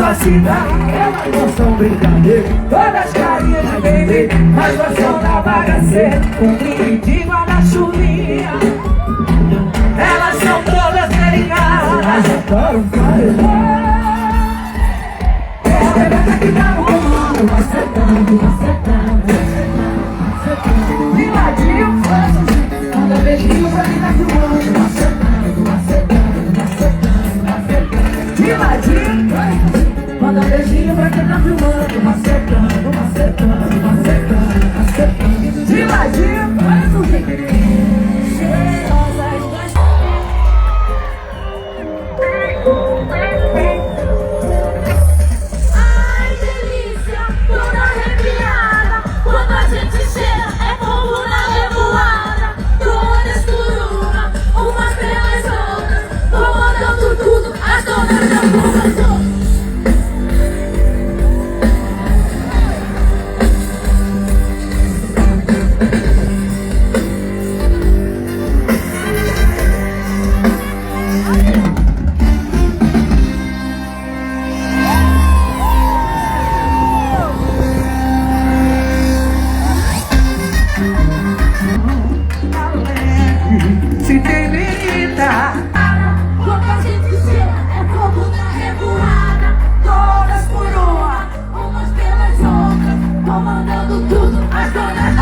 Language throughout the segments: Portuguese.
vacina. Elas gostam brincadeira, todas carinhas de bebê, mas gostam da bagaceira, com brinque na chuvinha. Elas são todas delicadas, elas adoram farejar. É a bebê que dá o comando, macetando, macetando. De ladinho, manda beijinho pra quem tá filmando, macetando, macetando, macetando, macetando. De ladinho, manda beijinho pra quem tá filmando, macetando, macetando, macetando, macetando. De ladinho, olha o jeito. Se tem menina, quando a gente chega, é fogo na revoada. todas por uma, Umas pelas outras, comandando tudo, as donas.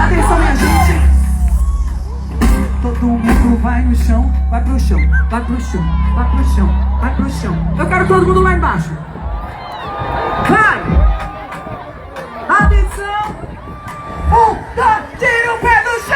atenção minha gente. Todo mundo vai no chão, vai pro chão, vai pro chão, vai pro chão, vai pro chão. Eu quero todo mundo lá embaixo. Vai! Atenção! 1, 2, tira o pé do chão!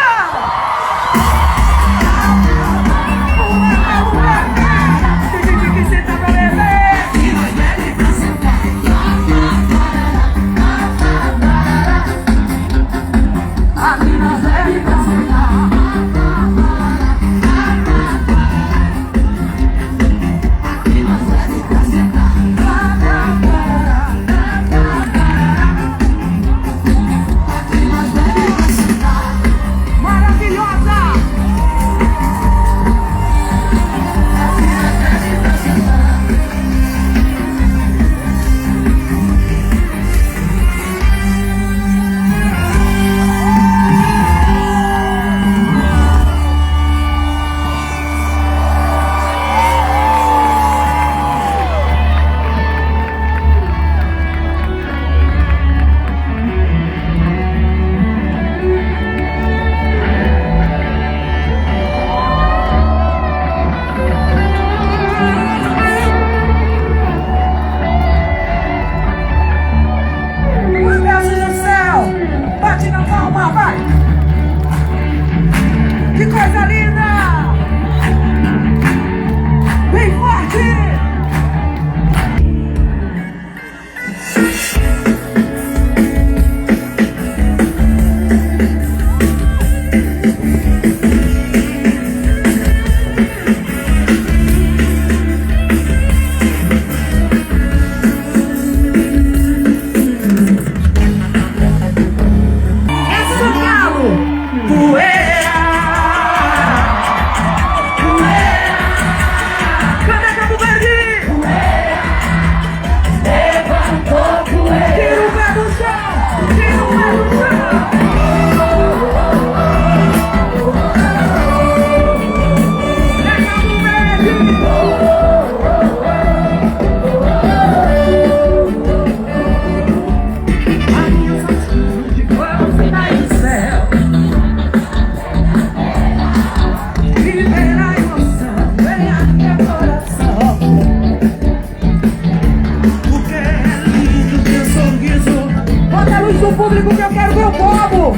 Que coisa linda! Bem forte! Esse é o galo! Poeira! O público que eu quero ver o povo!